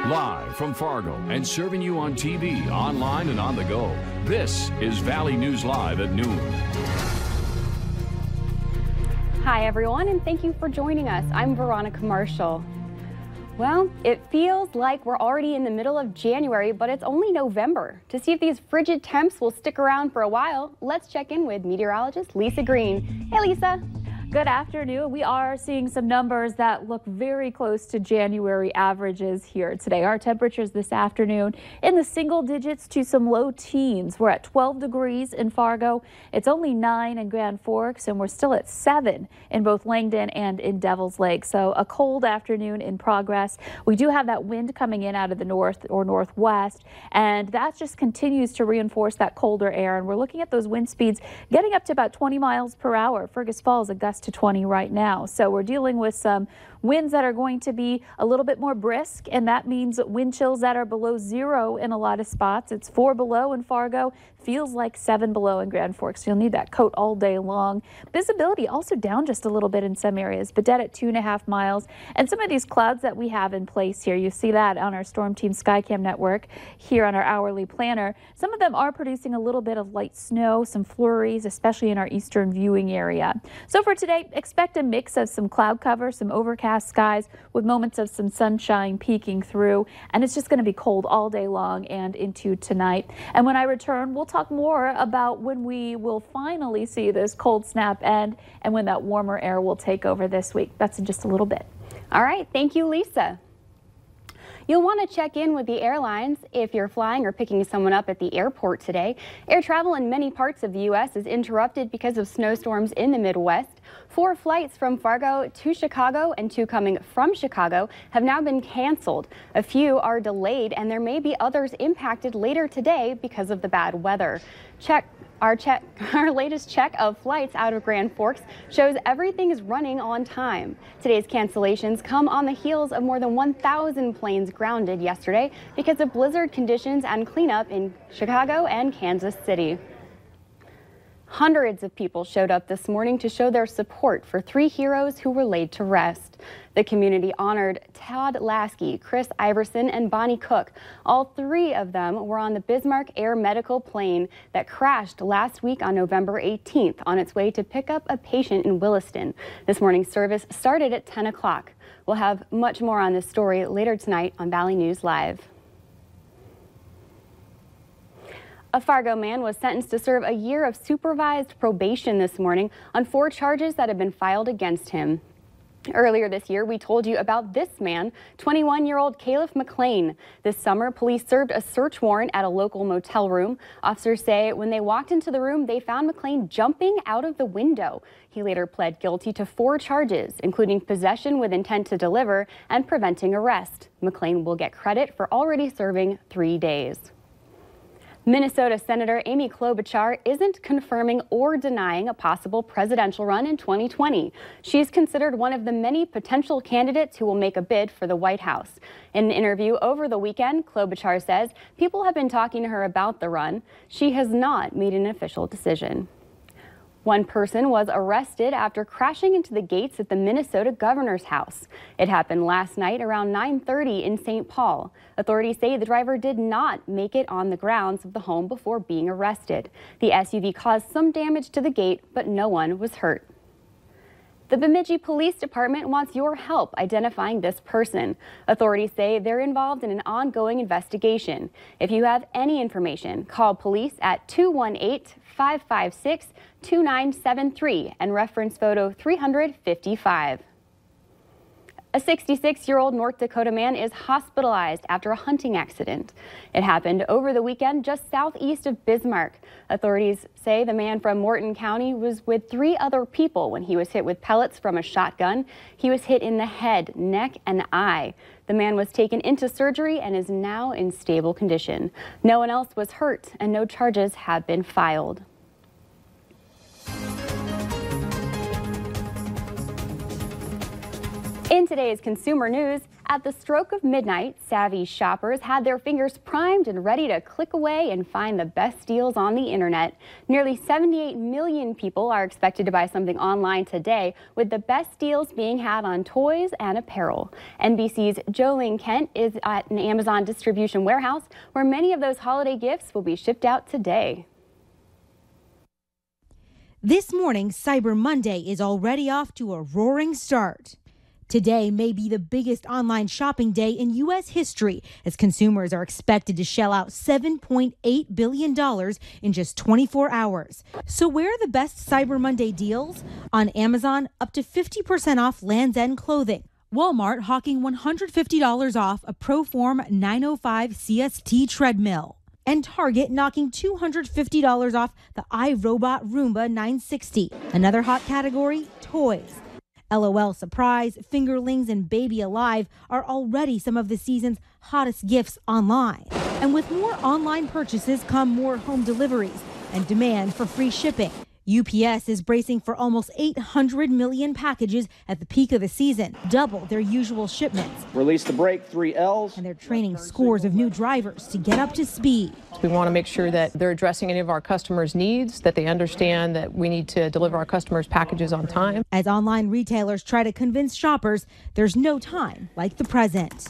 Live from Fargo and serving you on TV, online, and on the go. This is Valley News Live at noon. Hi, everyone, and thank you for joining us. I'm Veronica Marshall. Well, it feels like we're already in the middle of January, but it's only November. To see if these frigid temps will stick around for a while, let's check in with meteorologist Lisa Green. Hey, Lisa. Good afternoon. We are seeing some numbers that look very close to January averages here today. Our temperatures this afternoon in the single digits to some low teens. We're at 12 degrees in Fargo. It's only 9 in Grand Forks, and we're still at 7 in both Langdon and in Devil's Lake. So a cold afternoon in progress. We do have that wind coming in out of the north or northwest, and that just continues to reinforce that colder air. And we're looking at those wind speeds getting up to about 20 miles per hour. Fergus Falls, a gust to 20 right now. So we're dealing with some winds that are going to be a little bit more brisk, and that means wind chills that are below 0 in a lot of spots. It's 4 below in Fargo, feels like 7 below in Grand Forks. You'll need that coat all day long. Visibility also down just a little bit in some areas, but dead at 2.5 miles. And some of these clouds that we have in place here, you see that on our Storm Team Skycam network here on our hourly planner. Some of them are producing a little bit of light snow, some flurries, especially in our eastern viewing area. So for today, expect a mix of some cloud cover, some overcast skies with moments of some sunshine peeking through, and it's just going to be cold all day long and into tonight. And when I return, we'll talk more about when we will finally see this cold snap end and when that warmer air will take over this week. That's in just a little bit. All right, thank you, Lisa. You'll want to check in with the airlines if you're flying or picking someone up at the airport today. Air travel in many parts of the U.S. is interrupted because of snowstorms in the Midwest. 4 flights from Fargo to Chicago and 2 coming from Chicago have now been canceled. A few are delayed, and there may be others impacted later today because of the bad weather. Our latest check of flights out of Grand Forks shows everything is running on time. Today's cancellations come on the heels of more than 1,000 planes grounded yesterday because of blizzard conditions and cleanup in Chicago and Kansas City. Hundreds of people showed up this morning to show their support for 3 heroes who were laid to rest. The community honored Todd Lasky, Chris Iverson, and Bonnie Cook. All 3 of them were on the Bismarck Air Medical plane that crashed last week on November 18th on its way to pick up a patient in Williston. This morning's service started at 10 o'clock. We'll have much more on this story later tonight on Valley News Live. A Fargo man was sentenced to serve a year of supervised probation this morning on 4 charges that have been filed against him. Earlier this year, we told you about this man, 21-year-old Caleb McLean. This summer, police served a search warrant at a local motel room. Officers say when they walked into the room, they found McLean jumping out of the window. He later pled guilty to 4 charges, including possession with intent to deliver and preventing arrest. McLean will get credit for already serving 3 days. Minnesota Senator Amy Klobuchar isn't confirming or denying a possible presidential run in 2020. She's considered one of the many potential candidates who will make a bid for the White House. In an interview over the weekend, Klobuchar says people have been talking to her about the run. She has not made an official decision. One person was arrested after crashing into the gates at the Minnesota governor's house. It happened last night around 9:30 in St. Paul. Authorities say the driver did not make it on the grounds of the home before being arrested. The SUV caused some damage to the gate, but no one was hurt. The Bemidji Police Department wants your help identifying this person. Authorities say they're involved in an ongoing investigation. If you have any information, call police at 218-556-2973 and reference photo 355. A 66-year-old North Dakota man is hospitalized after a hunting accident. It happened over the weekend just southeast of Bismarck. Authorities say the man from Morton County was with 3 other people when he was hit with pellets from a shotgun. He was hit in the head, neck, and eye. The man was taken into surgery and is now in stable condition. No one else was hurt and no charges have been filed. In today's consumer news, At the stroke of midnight, savvy shoppers had their fingers primed and ready to click away and find the best deals on the internet. Nearly 78 million people are expected to buy something online today, with the best deals being had on toys and apparel. NBC's Jolene Kent is at an Amazon distribution warehouse where many of those holiday gifts will be shipped out today. This morning, Cyber Monday is already off to a roaring start. Today may be the biggest online shopping day in U.S. history, as consumers are expected to shell out $7.8 billion in just 24 hours. So where are the best Cyber Monday deals? On Amazon, up to 50% off Land's End clothing. Walmart hawking $150 off a Proform 905 CST treadmill. And Target knocking $250 off the iRobot Roomba 960. Another hot category, toys. LOL Surprise, Fingerlings, and Baby Alive are already some of the season's hottest gifts online. And with more online purchases come more home deliveries and demand for free shipping. UPS is bracing for almost 800 million packages at the peak of the season, double their usual shipments. Release the brake, 3 L's. And they're training scores of new drivers to get up to speed. We want to make sure that they're addressing any of our customers' needs, that they understand that we need to deliver our customers' packages on time. As online retailers try to convince shoppers there's no time like the present.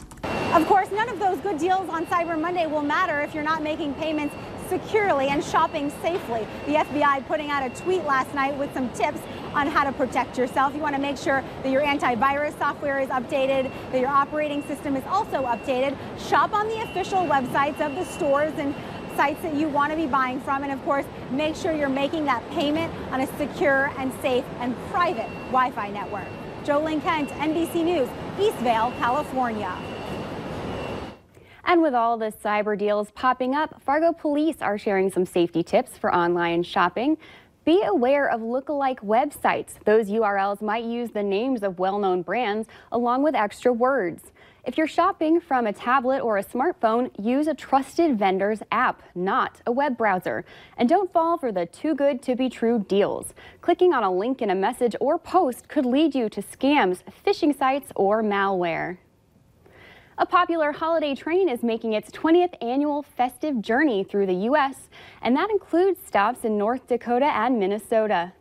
Of course, none of those good deals on Cyber Monday will matter if you're not making payments securely and shopping safely. The FBI putting out a tweet last night with some tips on how to protect yourself. You want to make sure that your antivirus software is updated, that your operating system is also updated. Shop on the official websites of the stores and sites that you want to be buying from, and of course, make sure you're making that payment on a secure and safe and private Wi-Fi network. Jolene Kent, NBC News, Eastvale, California. And with all the cyber deals popping up, Fargo police are sharing some safety tips for online shopping. Be aware of lookalike websites. Those URLs might use the names of well-known brands along with extra words. If you're shopping from a tablet or a smartphone, use a trusted vendor's app, not a web browser. And don't fall for the too good to be true deals. Clicking on a link in a message or post could lead you to scams, phishing sites, or malware. A popular holiday train is making its 20th annual festive journey through the U.S., and that includes stops in North Dakota and Minnesota.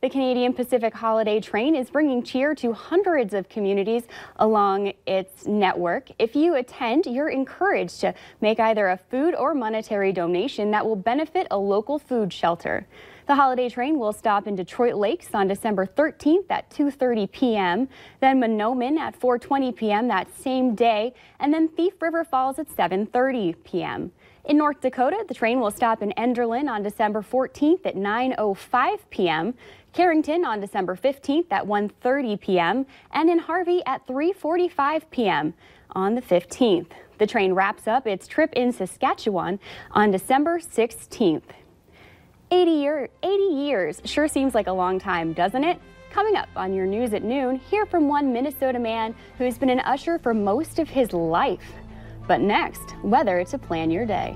The Canadian Pacific Holiday Train is bringing cheer to hundreds of communities along its network. If you attend, you're encouraged to make either a food or monetary donation that will benefit a local food shelter. The holiday train will stop in Detroit Lakes on December 13th at 2:30 p.m., then Mahnomen at 4:20 p.m. that same day, and then Thief River Falls at 7:30 p.m. In North Dakota, the train will stop in Enderlin on December 14th at 9:05 p.m., Carrington on December 15th at 1:30 p.m., and in Harvey at 3:45 p.m. on the 15th. The train wraps up its trip in Saskatchewan on December 16th. 80 years sure seems like a long time, doesn't it? Coming up on your news at noon, hear from one Minnesota man who's been an usher for most of his life. But next, weather to plan your day.